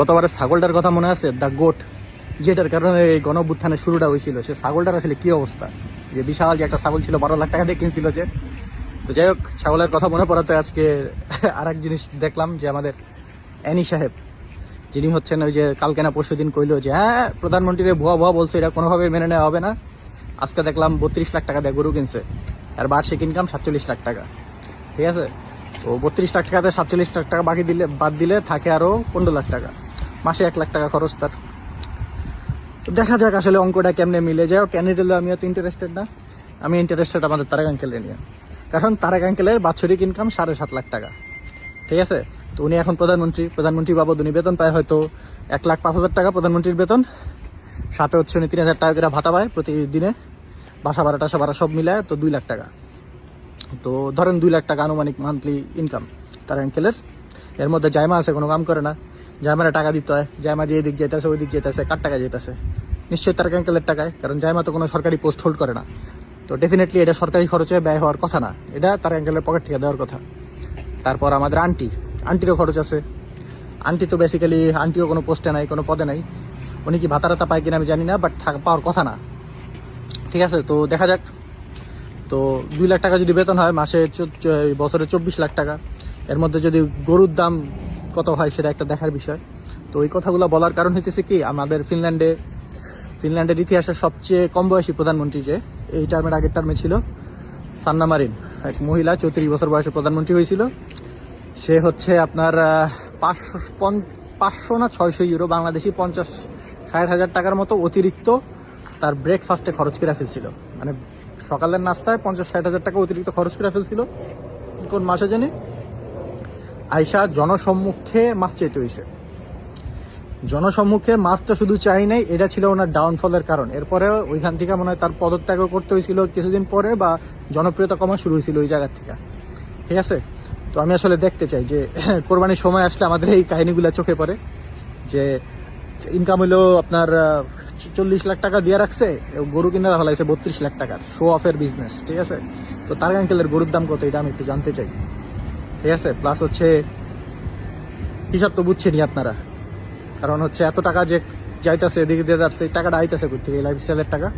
গতবারের ছাগলটার কথা মনে আছে, দ্য গোট, যেটার কারণে এই গণঅভ্যুত্থানের শুরুটা হয়েছিল। সে ছাগলটার আসলে কি অবস্থা, যে বিশাল যে একটা ছাগল ছিল, 12 লাখ টাকা দিয়ে কিনছিল যে। তো যাই হোক, ছাগলের কথা মনে পড়াতে আজকে আর এক জিনিস দেখলাম, যে আমাদের অ্যানি সাহেব, যিনি হচ্ছেন ওই যে কালকে না পরশু দিন কইলো যে হ্যাঁ প্রধানমন্ত্রীর ভুয়া ভুয়া বলছে, এটা কোনোভাবে মেনে নেওয়া হবে না। আজকে দেখলাম 32 লাখ টাকা দিয়ে গরু কিনছে, আর বার্ষিক ইনকাম 47 লাখ টাকা। ঠিক আছে, তো 32 লাখ টাকাতে 47 লাখ টাকা বাকি দিলে বাদ দিলে থাকে আরো 15 লাখ টাকা, মাসে 1 লাখ টাকা খরচ তার। তো দেখা যাক আসলে অঙ্কটা কেমনে মিলে যায়। ক্যান্ডিডেটে আমি এত ইন্টারেস্টেড না, আমি ইন্টারেস্টেড আমাদের তারেক আঙ্কেলের নিয়ে। কারণ তারেক আঙ্কেলের বাৎসরিক ইনকাম 7.5 লাখ টাকা। ঠিক আছে, তো উনি এখন প্রধানমন্ত্রী বাবদ উনি বেতন পায় হয়তো 1,05,000 টাকা প্রধানমন্ত্রীর বেতন, সাথে হচ্ছে উনি 3,000 টাকা করে ভাতা পায় প্রতিদিনে, বাসা ভাড়া টাসা ভাড়া সব মিলায় তো 2 লাখ টাকা। তো ধরেন 2 লাখ টাকা আনুমানিক মান্থলি ইনকাম তার আঙ্কেলের। এর মধ্যে জায়মা আছে, কোনো কাম করে না, জায়মারে টাকা দিতে হয়, জায়মা যে এদিক যেতেছে ওই দিক যেতেছে, কার টাকা যেতেছে? নিশ্চয়ই তার আঙ্কেলের টাকায়, কারণ জায়মা তো কোনো সরকারি পোস্ট হোল্ড করে না। তো ডেফিনেটলি এটা সরকারি খরচে ব্যয় হওয়ার কথা না, এটা তার আঙ্কেলের পকেট থেকে দেওয়ার কথা। তারপর আমাদের আন্টিরও খরচ আছে। আন্টি তো বেসিক্যালি আন্টিও কোনো পোস্টে নাই, কোনো পদে নাই। উনি কি ভাতা টাতা পায় কিনা আমি জানি না, বাট পাওয়ার কথা না। ঠিক আছে, তো দেখা যাক। তো 2 লাখ টাকা যদি বেতন হয়, মাসে বছরে 24 লাখ টাকা। এর মধ্যে যদি গরুর দাম কত হয় সেটা একটা দেখার বিষয়। তো এই কথাগুলো বলার কারণ হইতেছে কি, আমাদের ফিনল্যান্ডের ইতিহাসের সবচেয়ে কম বয়সী প্রধানমন্ত্রী, যে এই টার্মের আগের টার্মে ছিল, সান্না মারিন, এক মহিলা, 34 বছর বয়সে প্রধানমন্ত্রী হয়েছিল। সে হচ্ছে আপনার 500 না 600 ইউরো, বাংলাদেশি 50-60 হাজার টাকার মতো অতিরিক্ত তার ব্রেকফাস্টে খরচ করে ফেলছিল। মানে সকালের নাস্তায় 50-60 হাজার টাকা অতিরিক্ত খরচ করে ফেলছিল। কোন মাসে জানি আয়সা জনসম্মুখে মাফ চাইতে হয়েছে। জনসম্মুখে মাফটা শুধু চাই নাই, এটা ছিল ওনার ডাউনফলের কারণ। এরপরে ওইখান থেকে মনে হয় তার পদত্যাগও করতে হয়েছিল কিছুদিন পরে, বা জনপ্রিয়তা কমা শুরু হয়েছিল ওই জায়গা থেকে। ঠিক আছে, তো আমি আসলে দেখতে চাই যে কোরবানির সময় আসলে আমাদের এই কাহিনীগুলো চোখে পড়ে, যে ইনকাম হলো আপনার 40 লাখ টাকা দিয়ে রাখছে, গরু কিনে ফেলাইছে 32 লাখ টাকার শো অফের বিজনেস। ঠিক আছে, তো তার আঙ্কেলের গরুর দাম কত এটা আমি একটু জানতে চাই। ঠিক আছে, প্লাস হচ্ছে হিসাব তো বুঝছেনই আপনারা, কারণ হচ্ছে এত টাকা যে যাইতেছে এদিকে দিয়ে যাচ্ছে, এই টাকাটা আইতেছে কোথা থেকে? লাইফস্টাইলের টাকা।